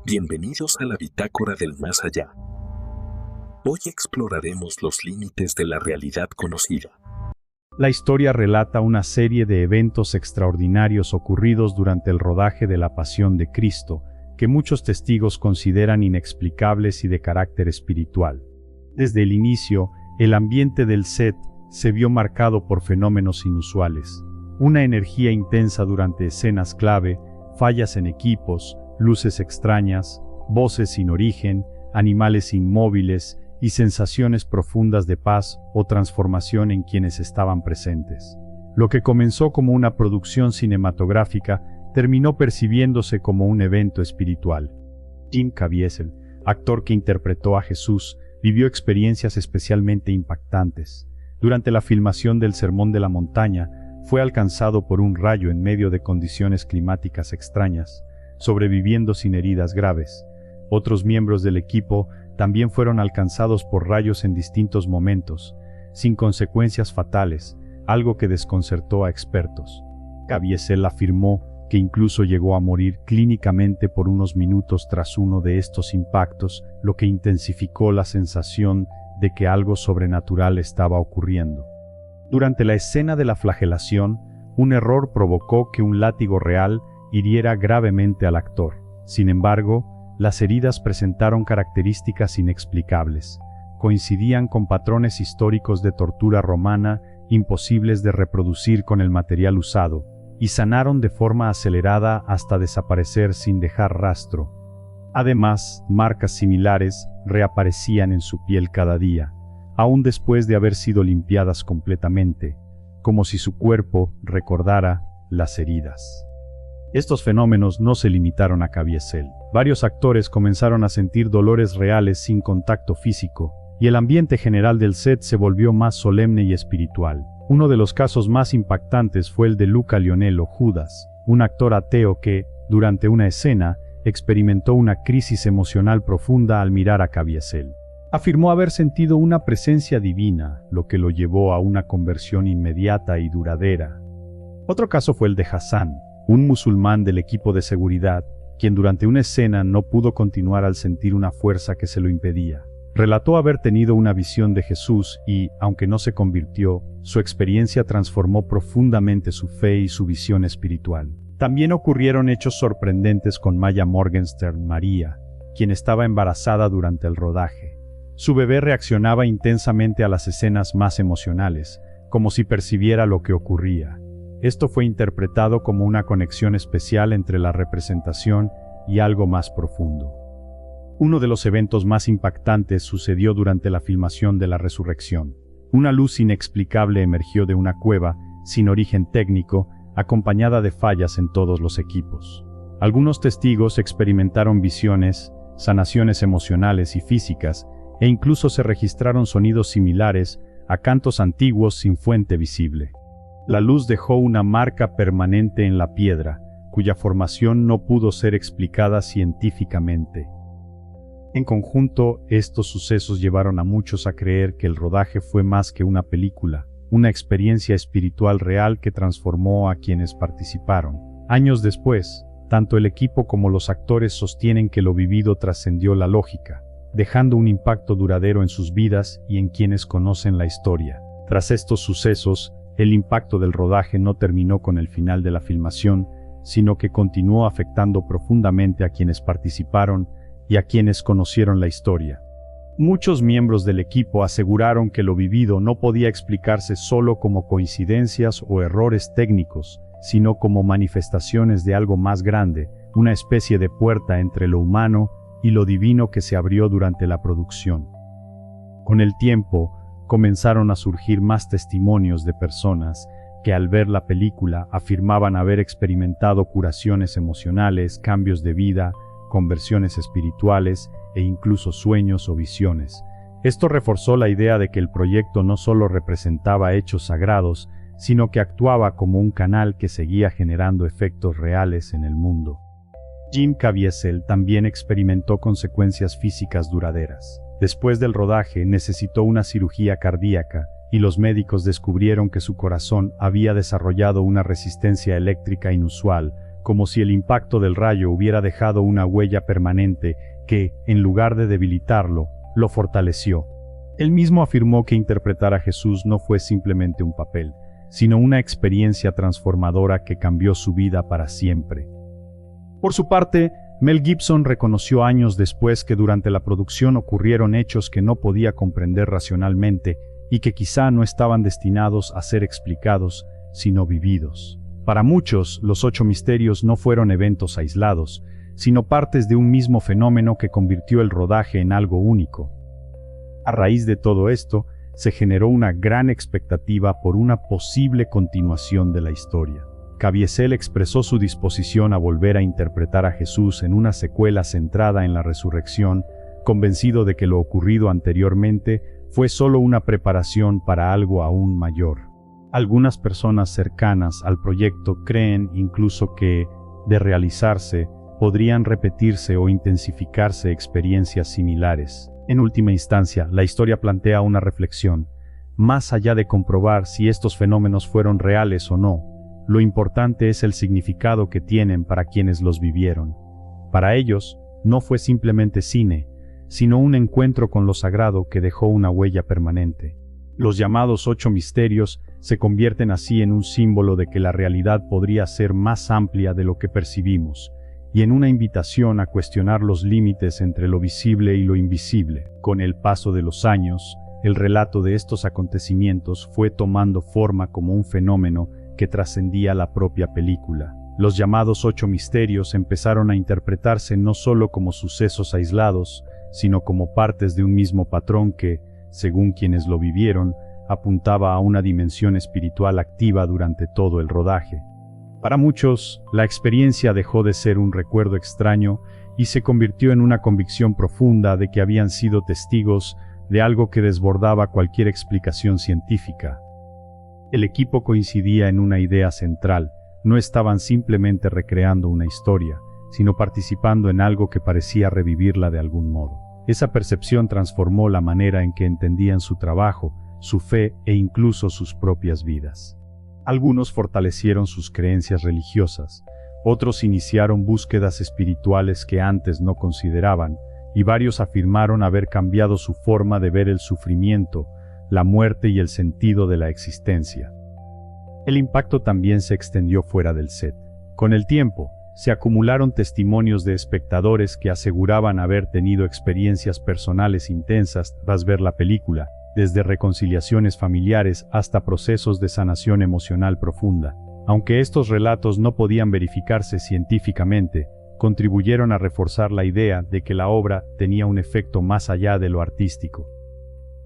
Bienvenidos a la Bitácora del Más Allá. Hoy exploraremos los límites de la realidad conocida. La historia relata una serie de eventos extraordinarios ocurridos durante el rodaje de la Pasión de Cristo, que muchos testigos consideran inexplicables y de carácter espiritual. Desde el inicio, el ambiente del set se vio marcado por fenómenos inusuales. Una energía intensa durante escenas clave, fallas en equipos, luces extrañas, voces sin origen, animales inmóviles y sensaciones profundas de paz o transformación en quienes estaban presentes. Lo que comenzó como una producción cinematográfica terminó percibiéndose como un evento espiritual. Jim Caviezel, actor que interpretó a Jesús, vivió experiencias especialmente impactantes. Durante la filmación del Sermón de la Montaña, fue alcanzado por un rayo en medio de condiciones climáticas extrañas, sobreviviendo sin heridas graves. Otros miembros del equipo también fueron alcanzados por rayos en distintos momentos, sin consecuencias fatales, algo que desconcertó a expertos. Caviezel afirmó que incluso llegó a morir clínicamente por unos minutos tras uno de estos impactos, lo que intensificó la sensación de que algo sobrenatural estaba ocurriendo. Durante la escena de la flagelación, un error provocó que un látigo real hiriera gravemente al actor. Sin embargo, las heridas presentaron características inexplicables. Coincidían con patrones históricos de tortura romana imposibles de reproducir con el material usado, y sanaron de forma acelerada hasta desaparecer sin dejar rastro. Además, marcas similares reaparecían en su piel cada día, aún después de haber sido limpiadas completamente, como si su cuerpo recordara las heridas. Estos fenómenos no se limitaron a Caviezel. Varios actores comenzaron a sentir dolores reales sin contacto físico, y el ambiente general del set se volvió más solemne y espiritual. Uno de los casos más impactantes fue el de Luca Lionello Judas, un actor ateo que, durante una escena, experimentó una crisis emocional profunda al mirar a Caviezel. Afirmó haber sentido una presencia divina, lo que lo llevó a una conversión inmediata y duradera. Otro caso fue el de Hassan, un musulmán del equipo de seguridad, quien durante una escena no pudo continuar al sentir una fuerza que se lo impedía. Relató haber tenido una visión de Jesús y, aunque no se convirtió, su experiencia transformó profundamente su fe y su visión espiritual. También ocurrieron hechos sorprendentes con Maya Morgenstern María, quien estaba embarazada durante el rodaje. Su bebé reaccionaba intensamente a las escenas más emocionales, como si percibiera lo que ocurría. Esto fue interpretado como una conexión especial entre la representación y algo más profundo. Uno de los eventos más impactantes sucedió durante la filmación de la resurrección. Una luz inexplicable emergió de una cueva, sin origen técnico, acompañada de fallas en todos los equipos. Algunos testigos experimentaron visiones, sanaciones emocionales y físicas, e incluso se registraron sonidos similares a cantos antiguos sin fuente visible. La luz dejó una marca permanente en la piedra, cuya formación no pudo ser explicada científicamente. En conjunto, estos sucesos llevaron a muchos a creer que el rodaje fue más que una película, una experiencia espiritual real que transformó a quienes participaron. Años después, tanto el equipo como los actores sostienen que lo vivido trascendió la lógica, dejando un impacto duradero en sus vidas y en quienes conocen la historia. Tras estos sucesos, el impacto del rodaje no terminó con el final de la filmación, sino que continuó afectando profundamente a quienes participaron y a quienes conocieron la historia. Muchos miembros del equipo aseguraron que lo vivido no podía explicarse solo como coincidencias o errores técnicos, sino como manifestaciones de algo más grande, una especie de puerta entre lo humano y lo divino que se abrió durante la producción. Con el tiempo, comenzaron a surgir más testimonios de personas que al ver la película afirmaban haber experimentado curaciones emocionales, cambios de vida, conversiones espirituales e incluso sueños o visiones. Esto reforzó la idea de que el proyecto no solo representaba hechos sagrados, sino que actuaba como un canal que seguía generando efectos reales en el mundo. Jim Caviezel también experimentó consecuencias físicas duraderas. Después del rodaje necesitó una cirugía cardíaca, y los médicos descubrieron que su corazón había desarrollado una resistencia eléctrica inusual, como si el impacto del rayo hubiera dejado una huella permanente que, en lugar de debilitarlo, lo fortaleció. Él mismo afirmó que interpretar a Jesús no fue simplemente un papel, sino una experiencia transformadora que cambió su vida para siempre. Por su parte, Mel Gibson reconoció años después que durante la producción ocurrieron hechos que no podía comprender racionalmente y que quizá no estaban destinados a ser explicados, sino vividos. Para muchos, los 8 misterios no fueron eventos aislados, sino partes de un mismo fenómeno que convirtió el rodaje en algo único. A raíz de todo esto, se generó una gran expectativa por una posible continuación de la historia. Caviezel expresó su disposición a volver a interpretar a Jesús en una secuela centrada en la resurrección, convencido de que lo ocurrido anteriormente fue solo una preparación para algo aún mayor. Algunas personas cercanas al proyecto creen incluso que, de realizarse, podrían repetirse o intensificarse experiencias similares. En última instancia, la historia plantea una reflexión. Más allá de comprobar si estos fenómenos fueron reales o no, lo importante es el significado que tienen para quienes los vivieron. Para ellos, no fue simplemente cine, sino un encuentro con lo sagrado que dejó una huella permanente. Los llamados 8 misterios se convierten así en un símbolo de que la realidad podría ser más amplia de lo que percibimos, y en una invitación a cuestionar los límites entre lo visible y lo invisible. Con el paso de los años, el relato de estos acontecimientos fue tomando forma como un fenómeno que trascendía la propia película. Los llamados 8 misterios empezaron a interpretarse no solo como sucesos aislados, sino como partes de un mismo patrón que, según quienes lo vivieron, apuntaba a una dimensión espiritual activa durante todo el rodaje. Para muchos, la experiencia dejó de ser un recuerdo extraño y se convirtió en una convicción profunda de que habían sido testigos de algo que desbordaba cualquier explicación científica. El equipo coincidía en una idea central: no estaban simplemente recreando una historia, sino participando en algo que parecía revivirla de algún modo. Esa percepción transformó la manera en que entendían su trabajo, su fe e incluso sus propias vidas. Algunos fortalecieron sus creencias religiosas, otros iniciaron búsquedas espirituales que antes no consideraban, y varios afirmaron haber cambiado su forma de ver el sufrimiento, la muerte y el sentido de la existencia. El impacto también se extendió fuera del set. Con el tiempo, se acumularon testimonios de espectadores que aseguraban haber tenido experiencias personales intensas tras ver la película, desde reconciliaciones familiares hasta procesos de sanación emocional profunda. Aunque estos relatos no podían verificarse científicamente, contribuyeron a reforzar la idea de que la obra tenía un efecto más allá de lo artístico.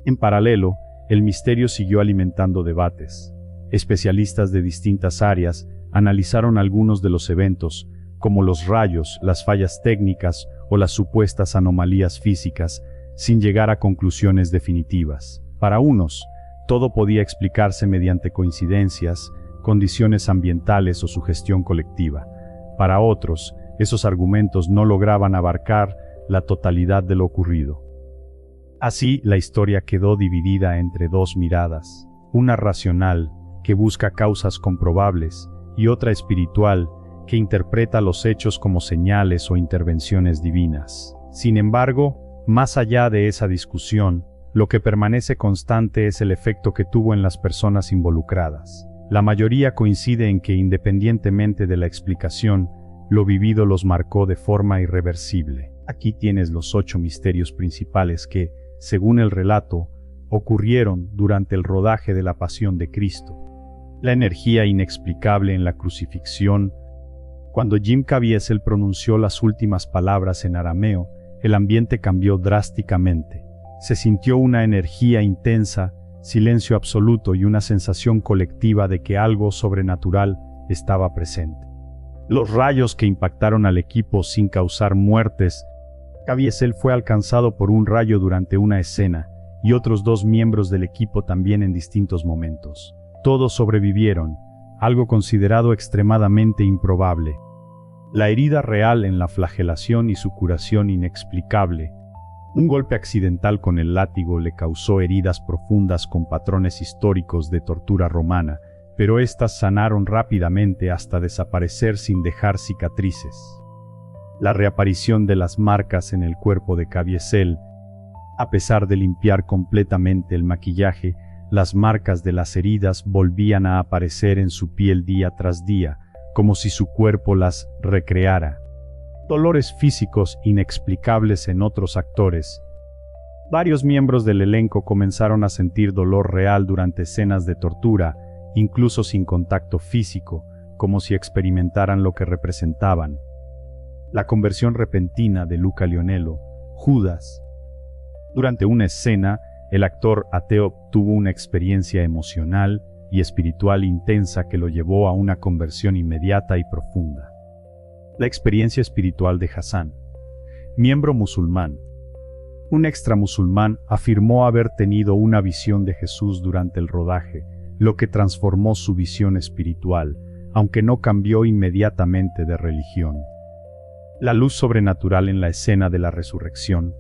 En paralelo, el misterio siguió alimentando debates. Especialistas de distintas áreas analizaron algunos de los eventos, como los rayos, las fallas técnicas o las supuestas anomalías físicas, sin llegar a conclusiones definitivas. Para unos, todo podía explicarse mediante coincidencias, condiciones ambientales o sugestión colectiva. Para otros, esos argumentos no lograban abarcar la totalidad de lo ocurrido. Así, la historia quedó dividida entre dos miradas, una racional, que busca causas comprobables, y otra espiritual, que interpreta los hechos como señales o intervenciones divinas. Sin embargo, más allá de esa discusión, lo que permanece constante es el efecto que tuvo en las personas involucradas. La mayoría coincide en que, independientemente de la explicación, lo vivido los marcó de forma irreversible. Aquí tienes los 8 misterios principales que, según el relato, ocurrieron durante el rodaje de la Pasión de Cristo. La energía inexplicable en la crucifixión. Cuando Jim Caviezel pronunció las últimas palabras en arameo, el ambiente cambió drásticamente. Se sintió una energía intensa, silencio absoluto y una sensación colectiva de que algo sobrenatural estaba presente. Los rayos que impactaron al equipo sin causar muertes. Caviezel fue alcanzado por un rayo durante una escena, y otros 2 miembros del equipo también en distintos momentos. Todos sobrevivieron, algo considerado extremadamente improbable. La herida real en la flagelación y su curación inexplicable. Un golpe accidental con el látigo le causó heridas profundas con patrones históricos de tortura romana, pero éstas sanaron rápidamente hasta desaparecer sin dejar cicatrices. La reaparición de las marcas en el cuerpo de Caviezel, a pesar de limpiar completamente el maquillaje, las marcas de las heridas volvían a aparecer en su piel día tras día, como si su cuerpo las recreara. Dolores físicos inexplicables en otros actores. Varios miembros del elenco comenzaron a sentir dolor real durante escenas de tortura, incluso sin contacto físico, como si experimentaran lo que representaban. La conversión repentina de Luca Lionello, Judas. Durante una escena, el actor ateo tuvo una experiencia emocional y espiritual intensa que lo llevó a una conversión inmediata y profunda. La experiencia espiritual de Hassan, miembro musulmán. Un extra musulmán afirmó haber tenido una visión de Jesús durante el rodaje, lo que transformó su visión espiritual, aunque no cambió inmediatamente de religión. La luz sobrenatural en la escena de la resurrección.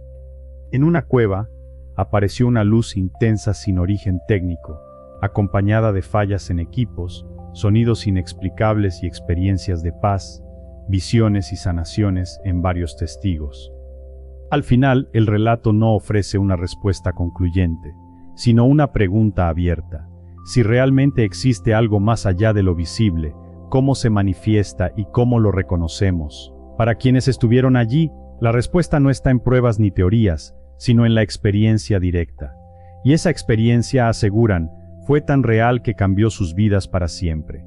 En una cueva, apareció una luz intensa sin origen técnico, acompañada de fallas en equipos, sonidos inexplicables y experiencias de paz, visiones y sanaciones en varios testigos. Al final, el relato no ofrece una respuesta concluyente, sino una pregunta abierta. Si realmente existe algo más allá de lo visible, ¿cómo se manifiesta y cómo lo reconocemos? Para quienes estuvieron allí, la respuesta no está en pruebas ni teorías, sino en la experiencia directa. Y esa experiencia, aseguran, fue tan real que cambió sus vidas para siempre.